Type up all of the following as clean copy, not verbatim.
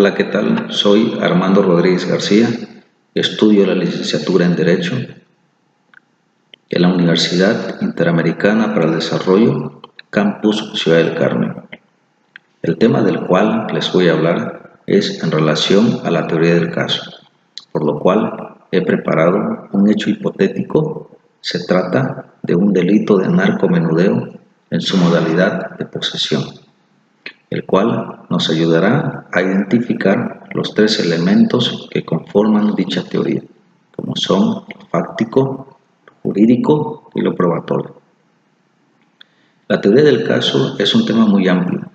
Hola, ¿qué tal? Soy Armando Rodríguez García, estudio la licenciatura en Derecho en la Universidad Interamericana para el Desarrollo, Campus Ciudad del Carmen. El tema del cual les voy a hablar es en relación a la teoría del caso, por lo cual he preparado un hecho hipotético. Se trata de un delito de narcomenudeo en su modalidad de posesión, el cual nos ayudará a identificar los tres elementos que conforman dicha teoría, como son lo fáctico, lo jurídico y lo probatorio. La teoría del caso es un tema muy amplio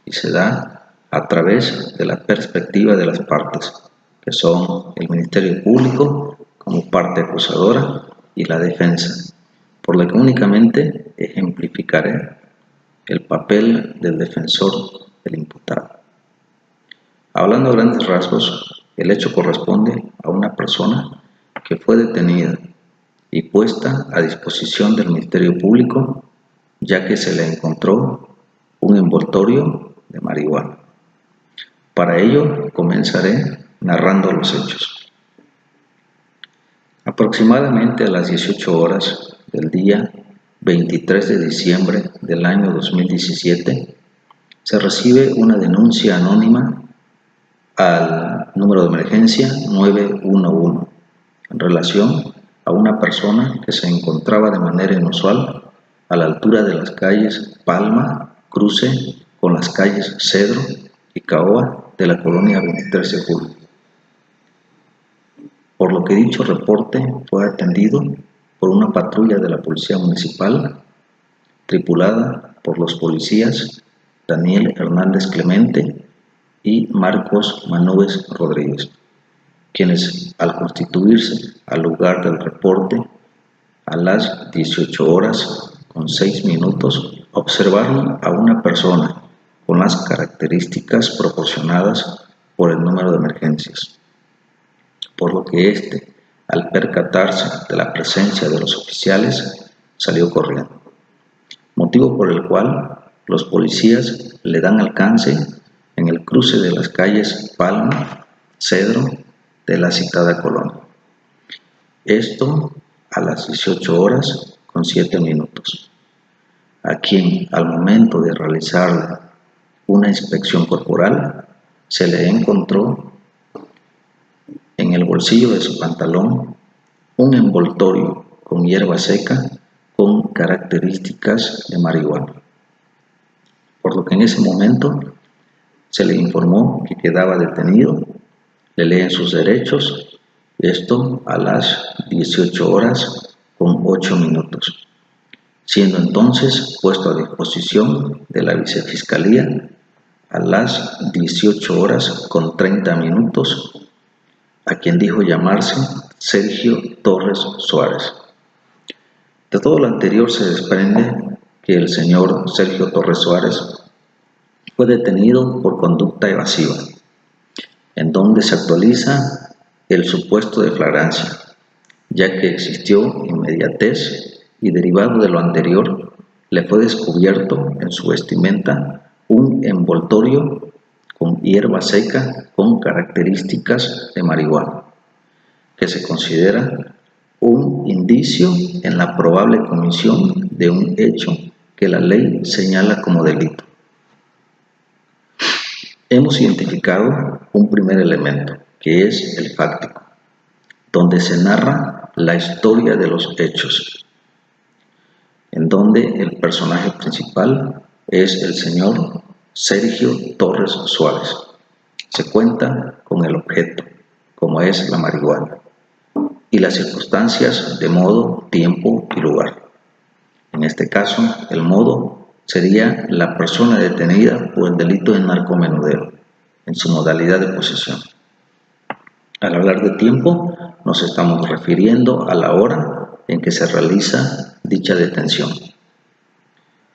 y se da a través de la perspectiva de las partes, que son el Ministerio Público como parte acusadora y la defensa, por lo que únicamente ejemplificaré el papel del defensor del imputado. Hablando a grandes rasgos, el hecho corresponde a una persona que fue detenida y puesta a disposición del Ministerio Público, ya que se le encontró un envoltorio de marihuana. Para ello, comenzaré narrando los hechos. Aproximadamente a las 18 horas del día 23 de diciembre del año 2017, se recibe una denuncia anónima al número de emergencia 911 en relación a una persona que se encontraba de manera inusual a la altura de las calles Palma, cruce con las calles Cedro y Caoba de la colonia 23 de julio. Por lo que dicho reporte fue atendido por una patrulla de la Policía Municipal, tripulada por los policías Daniel Hernández Clemente y Marcos Manúvez Rodríguez, quienes al constituirse al lugar del reporte a las 18 horas con 6 minutos observaron a una persona con las características proporcionadas por el número de emergencias, por lo que éste, al percatarse de la presencia de los oficiales, salió corriendo, motivo por el cual los policías le dan alcance en el cruce de las calles Palma, Cedro de la citada colonia. Esto a las 18 horas con 7 minutos, a quien al momento de realizarle una inspección corporal se le encontró en el bolsillo de su pantalón un envoltorio con hierba seca con características de marihuana, por lo que en ese momento se le informó que quedaba detenido, le leen sus derechos, esto a las 18 horas con 8 minutos, siendo entonces puesto a disposición de la Vicefiscalía a las 18 horas con 30 minutos, a quien dijo llamarse Sergio Torres Suárez. De todo lo anterior se desprende que el señor Sergio Torres Suárez fue detenido por conducta evasiva, en donde se actualiza el supuesto de flagrancia, ya que existió inmediatez y derivado de lo anterior, le fue descubierto en su vestimenta un envoltorio con hierba seca con características de marihuana, que se considera un indicio en la probable comisión de un hecho que la ley señala como delito. Hemos identificado un primer elemento, que es el fáctico, donde se narra la historia de los hechos, en donde el personaje principal es el señor Sergio Torres Suárez. Se cuenta con el objeto, como es la marihuana, y las circunstancias de modo, tiempo y lugar. En este caso, el modo sería la persona detenida por el delito de narcomenudeo, en su modalidad de posesión. Al hablar de tiempo, nos estamos refiriendo a la hora en que se realiza dicha detención,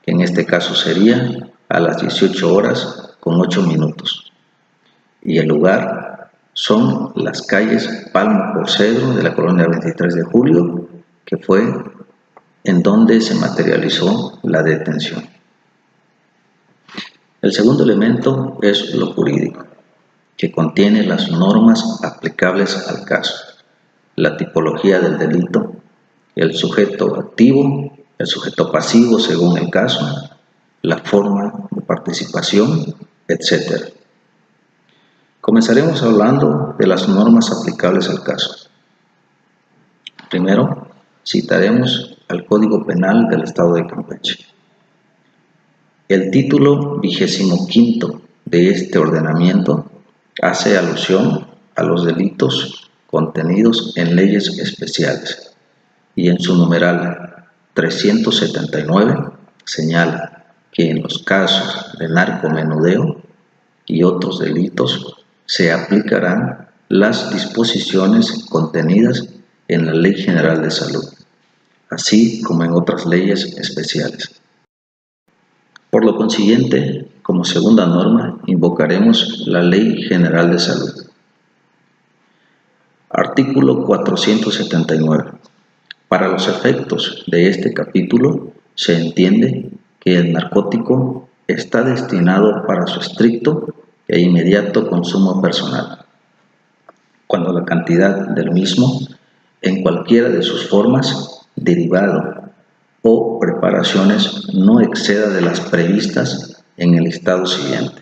que en este caso sería a las 18 horas con 8 minutos. Y el lugar son las calles Palma por Cedro de la colonia 23 de julio, que fue en donde se materializó la detención. El segundo elemento es lo jurídico, que contiene las normas aplicables al caso, la tipología del delito, el sujeto activo, el sujeto pasivo según el caso, la forma de participación, etc. Comenzaremos hablando de las normas aplicables al caso. Primero, citaremos al Código Penal del Estado de Campeche. El título 25 de este ordenamiento hace alusión a los delitos contenidos en leyes especiales y en su numeral 379 señala que en los casos de narcomenudeo y otros delitos se aplicarán las disposiciones contenidas en la Ley General de Salud, así como en otras leyes especiales. Por lo consiguiente, como segunda norma, invocaremos la Ley General de Salud. Artículo 479. Para los efectos de este capítulo, se entiende que el narcótico está destinado para su estricto e inmediato consumo personal, cuando la cantidad del mismo, en cualquiera de sus formas, derivado o preparaciones, no exceda de las previstas en el listado siguiente.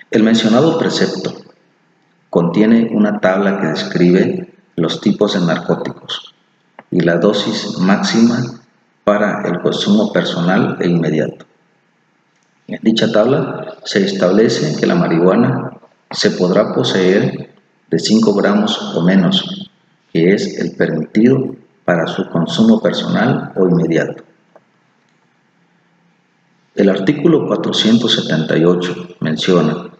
El mencionado precepto contiene una tabla que describe los tipos de narcóticos y la dosis máxima para el consumo personal e inmediato. En dicha tabla se establece que la marihuana se podrá poseer de 5 gramos o menos, que es el permitido para su consumo personal o inmediato. El artículo 478 menciona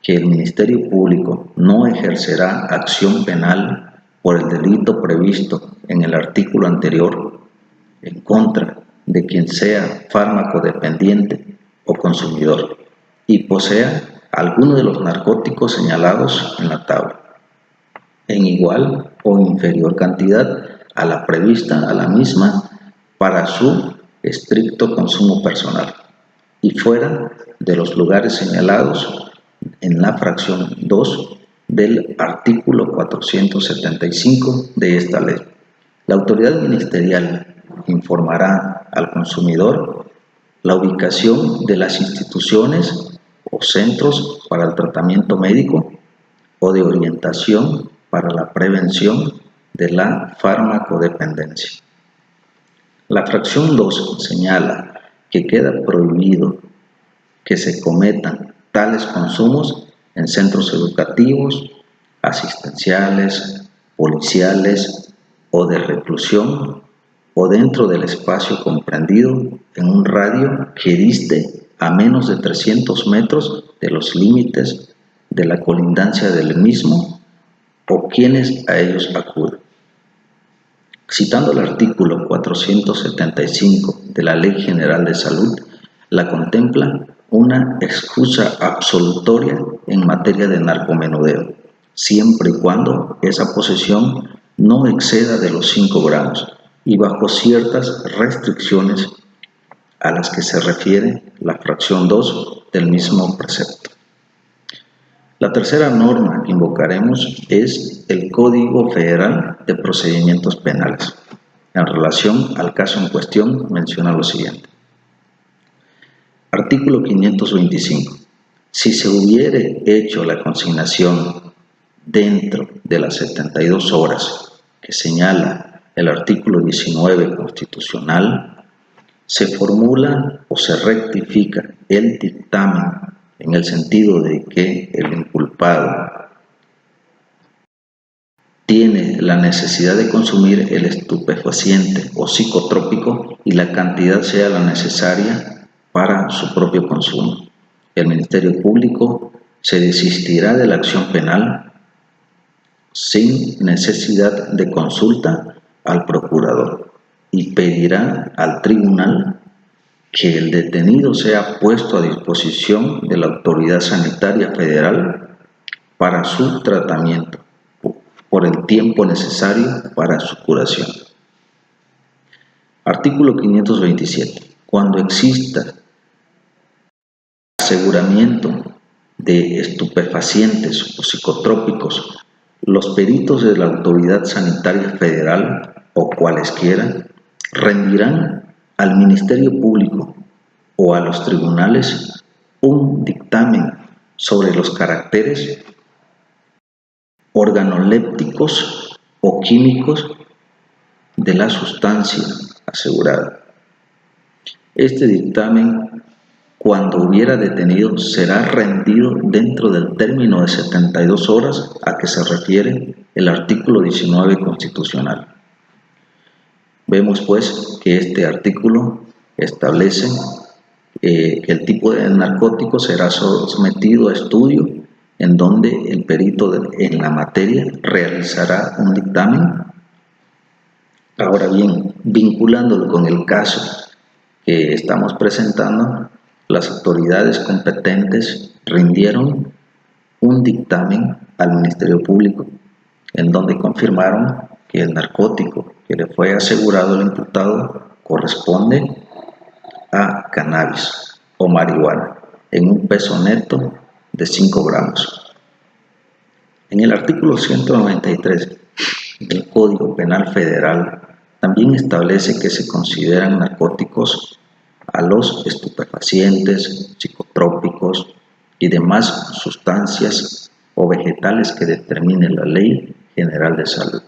que el Ministerio Público no ejercerá acción penal por el delito previsto en el artículo anterior en contra de quien sea fármaco dependiente o consumidor y posea alguno de los narcóticos señalados en la tabla, en igual o inferior cantidad a la prevista a la misma para su estricto consumo personal y fuera de los lugares señalados en la fracción 2 del artículo 475 de esta ley. La autoridad ministerial informará al consumidor la ubicación de las instituciones o centros para el tratamiento médico o de orientación para la prevención de la farmacodependencia. La fracción 2 señala que queda prohibido que se cometan tales consumos en centros educativos, asistenciales, policiales o de reclusión o dentro del espacio comprendido en un radio que diste a menos de 300 metros de los límites de la colindancia del mismo o quienes a ellos acuden. Citando el artículo 475 de la Ley General de Salud, la contempla una excusa absolutoria en materia de narcomenudeo, siempre y cuando esa posesión no exceda de los 5 gramos y bajo ciertas restricciones a las que se refiere la fracción 2 del mismo precepto. La tercera norma que invocaremos es el Código Federal de Procedimientos Penales. En relación al caso en cuestión, menciona lo siguiente. Artículo 525. Si se hubiere hecho la consignación dentro de las 72 horas que señala el artículo 19 constitucional, se formula o se rectifica el dictamen en el sentido de que el inculpado tiene la necesidad de consumir el estupefaciente o psicotrópico y la cantidad sea la necesaria para su propio consumo. El Ministerio Público se desistirá de la acción penal sin necesidad de consulta al procurador y pedirá al tribunal que el detenido sea puesto a disposición de la autoridad sanitaria federal para su tratamiento por el tiempo necesario para su curación. Artículo 527. Cuando exista aseguramiento de estupefacientes o psicotrópicos, los peritos de la Autoridad Sanitaria Federal o cualesquiera rendirán al Ministerio Público o a los tribunales un dictamen sobre los caracteres organolépticos o químicos de la sustancia asegurada. Este dictamen, cuando hubiera detenido, será rendido dentro del término de 72 horas a que se refiere el artículo 19 constitucional. Vemos pues que este artículo establece que el tipo de narcótico será sometido a estudio, en donde el perito en la materia realizará un dictamen. Ahora bien, vinculándolo con el caso que estamos presentando, las autoridades competentes rindieron un dictamen al Ministerio Público, en donde confirmaron que el narcótico que le fue asegurado al imputado corresponde a cannabis o marihuana, en un peso neto de 5 gramos. En el artículo 193 del Código Penal Federal también establece que se consideran narcóticos a los estupefacientes, psicotrópicos y demás sustancias o vegetales que determine la Ley General de Salud,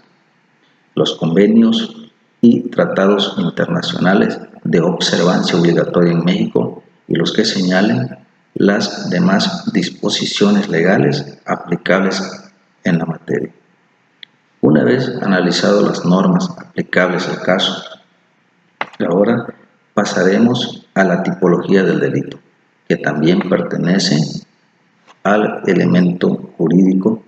los convenios y tratados internacionales de observancia obligatoria en México y los que señalen las demás disposiciones legales aplicables en la materia. Una vez analizado las normas aplicables al caso, ahora pasaremos a la tipología del delito, que también pertenece al elemento jurídico.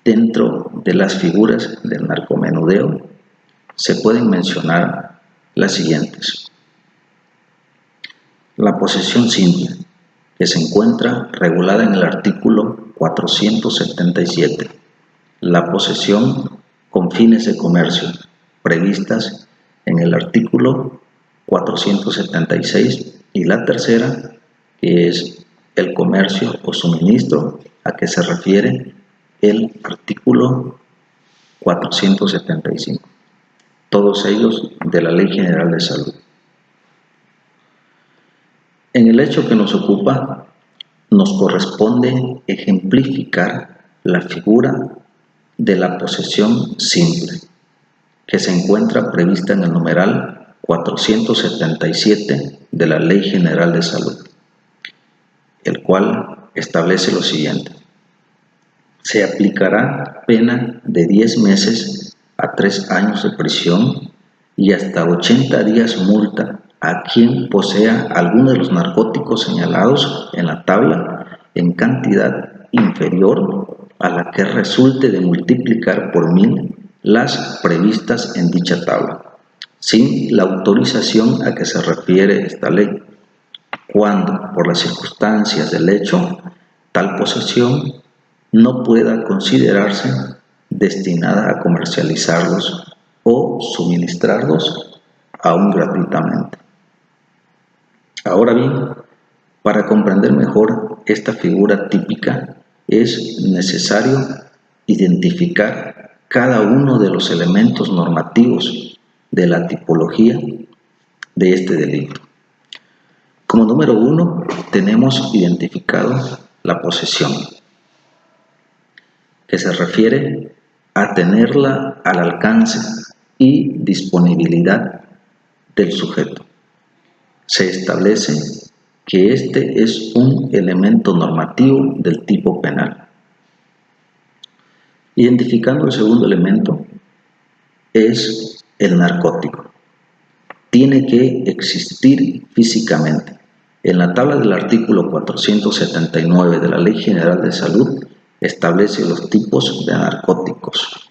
Dentro de las figuras del narcomenudeo se pueden mencionar las siguientes. La posesión simple, que se encuentra regulada en el artículo 477. La posesión con fines de comercio, previstas en el artículo 476, y la tercera, que es el comercio o suministro, a que se refiere el artículo 475, todos ellos de la Ley General de Salud. En el hecho que nos ocupa, nos corresponde ejemplificar la figura de la posesión simple, que se encuentra prevista en el numeral 477 de la Ley General de Salud, el cual establece lo siguiente: se aplicará pena de 10 meses a 3 años de prisión y hasta 80 días multa a quien posea alguno de los narcóticos señalados en la tabla en cantidad inferior a la que resulte de multiplicar por 1000 las previstas en dicha tabla, sin la autorización a que se refiere esta ley, cuando, por las circunstancias del hecho, tal posesión no pueda considerarse destinada a comercializarlos o suministrarlos aún gratuitamente. Ahora bien, para comprender mejor esta figura típica, es necesario identificar cada uno de los elementos normativos de la tipología de este delito. Como número 1, tenemos identificado la posesión, que se refiere a tenerla al alcance y disponibilidad del sujeto. Se establece que este es un elemento normativo del tipo penal. Identificando el segundo elemento, es el narcótico. Tiene que existir físicamente. En la tabla del artículo 479 de la Ley General de Salud establece los tipos de narcóticos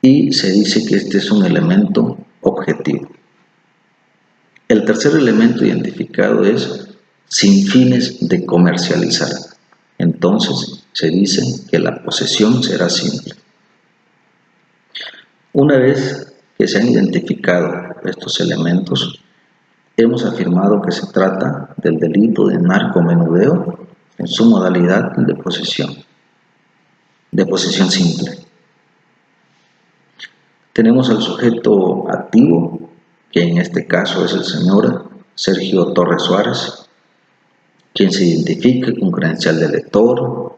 y se dice que este es un elemento objetivo. El tercer elemento identificado es sin fines de comercializar. Entonces se dice que la posesión será simple. Una vez que se han identificado estos elementos, hemos afirmado que se trata del delito de narcomenudeo en su modalidad de posesión simple. Tenemos al sujeto activo, que en este caso es el señor Sergio Torres Suárez, quien se identifica con credencial de elector,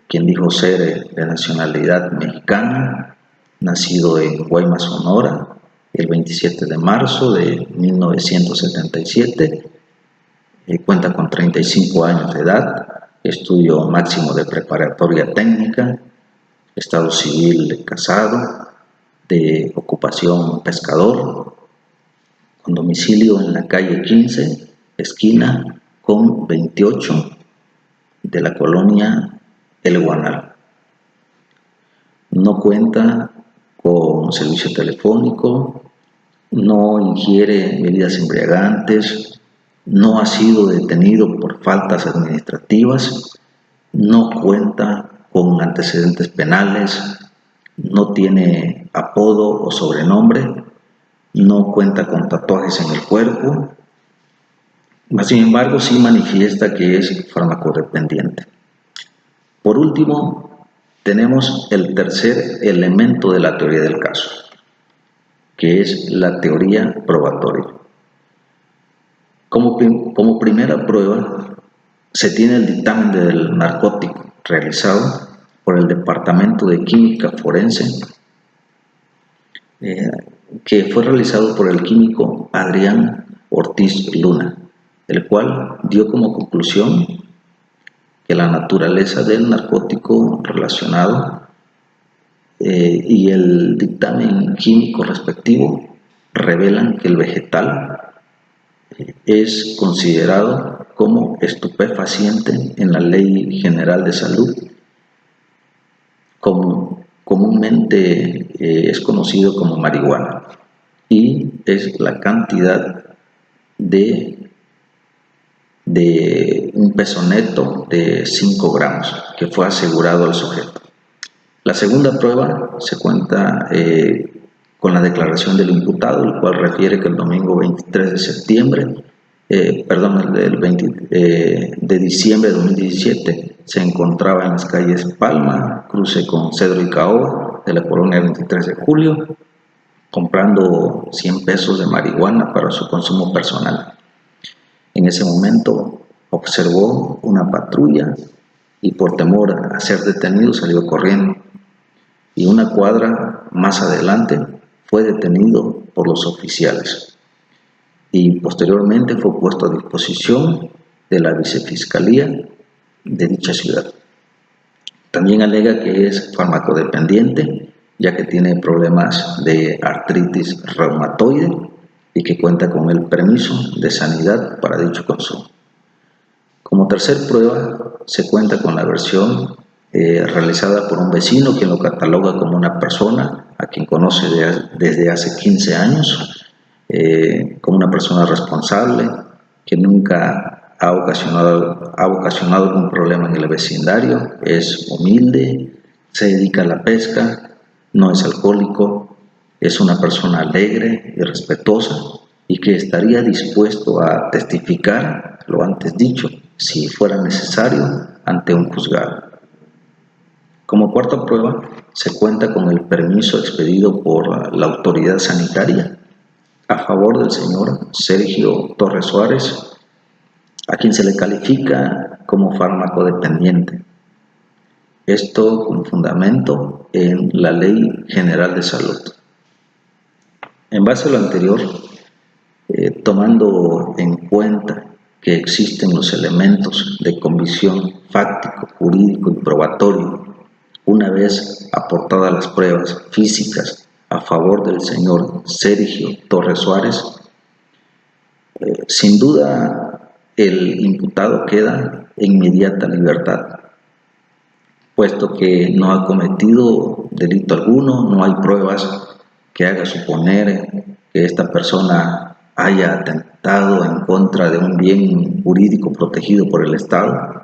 quien dijo ser de nacionalidad mexicana, nacido en Guaymas, Sonora, el 27 de marzo de 1977, cuenta con 35 años de edad, estudio máximo de preparatoria técnica, estado civil casado, de ocupación pescador, con domicilio en la calle 15, esquina con 28 de la colonia El Guanal. No cuenta con servicio telefónico, no ingiere bebidas embriagantes, no ha sido detenido por faltas administrativas, no cuenta con antecedentes penales, no tiene apodo o sobrenombre, no cuenta con tatuajes en el cuerpo, sin embargo sí manifiesta que es farmacodependiente. Por último, tenemos el tercer elemento de la teoría del caso, que es la teoría probatoria. Como primera prueba, se tiene el dictamen del narcótico realizado por el Departamento de Química Forense, que fue realizado por el químico Adrián Ortiz Luna, el cual dio como conclusión que la naturaleza del narcótico relacionado y el dictamen químico respectivo revelan que el vegetal es considerado como estupefaciente en la Ley General de Salud, comúnmente es conocido como marihuana, y es la cantidad de un peso neto de 5 gramos que fue asegurado al sujeto. La segunda prueba se cuenta con la declaración del imputado, el cual refiere que el domingo 23 de septiembre, del 20 de diciembre de 2017, se encontraba en las calles Palma, cruce con Cedro y Caoba, de la colonia 23 de julio, comprando 100 pesos de marihuana para su consumo personal. En ese momento observó una patrulla y por temor a ser detenido salió corriendo, y una cuadra más adelante fue detenido por los oficiales y posteriormente fue puesto a disposición de la vicefiscalía de dicha ciudad. También alega que es farmacodependiente, ya que tiene problemas de artritis reumatoide y que cuenta con el permiso de sanidad para dicho consumo. Como tercer prueba, se cuenta con la versión realizada por un vecino, quien lo cataloga como una persona a quien conoce desde hace 15 años, como una persona responsable, que nunca ha ocasionado algún problema en el vecindario, es humilde, se dedica a la pesca, no es alcohólico, es una persona alegre y respetuosa, y que estaría dispuesto a testificar lo antes dicho, si fuera necesario, ante un juzgado. Como cuarta prueba, se cuenta con el permiso expedido por la autoridad sanitaria a favor del señor Sergio Torres Suárez, a quien se le califica como farmacodependiente. Esto con fundamento en la Ley General de Salud. En base a lo anterior, tomando en cuenta que existen los elementos de convicción fáctico, jurídico y probatorio, una vez aportadas las pruebas físicas a favor del señor Sergio Torres Suárez, sin duda el imputado queda en inmediata libertad, puesto que no ha cometido delito alguno, no hay pruebas que haga suponer que esta persona haya atentado en contra de un bien jurídico protegido por el Estado.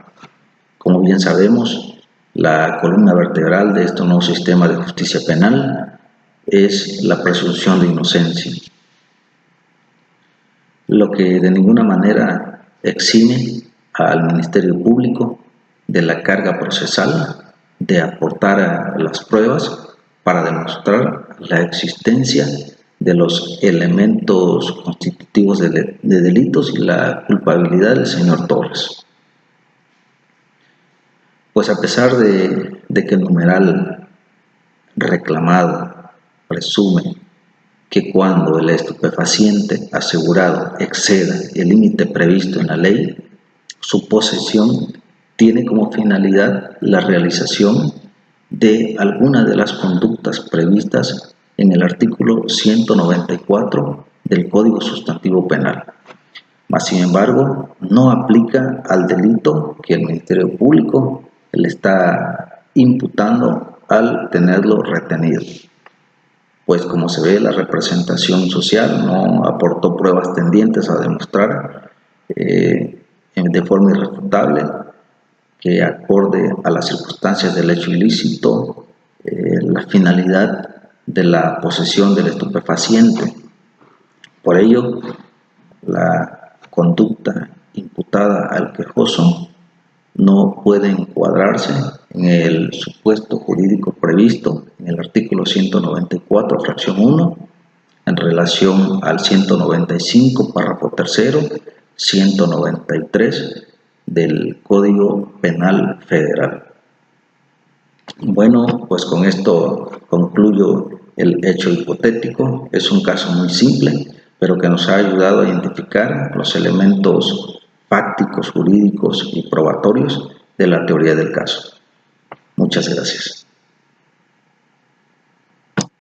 Como bien sabemos, la columna vertebral de este nuevo sistema de justicia penal es la presunción de inocencia. lo que de ninguna manera exime al Ministerio Público de la carga procesal de aportar las pruebas para demostrar la existencia de los elementos constitutivos de delitos y la culpabilidad del señor Torres. Pues a pesar de que el numeral reclamado presume que cuando el estupefaciente asegurado exceda el límite previsto en la ley, su posesión tiene como finalidad la realización de alguna de las conductas previstas en el artículo 194 del Código Sustantivo Penal. Mas, sin embargo, no aplica al delito que el Ministerio Público le está imputando al tenerlo retenido. Pues como se ve, la representación social no aportó pruebas tendientes a demostrar de forma irrefutable que, acorde a las circunstancias del hecho ilícito, la finalidad de la posesión del estupefaciente. Por ello, la conducta imputada al quejoso no puede encuadrarse en el supuesto jurídico previsto en el artículo 194, fracción 1, en relación al 195, párrafo tercero, 193 del Código Penal Federal. Bueno, pues con esto concluyo el hecho hipotético. Es un caso muy simple, pero que nos ha ayudado a identificar los elementos fácticos, jurídicos y probatorios de la teoría del caso. Muchas gracias.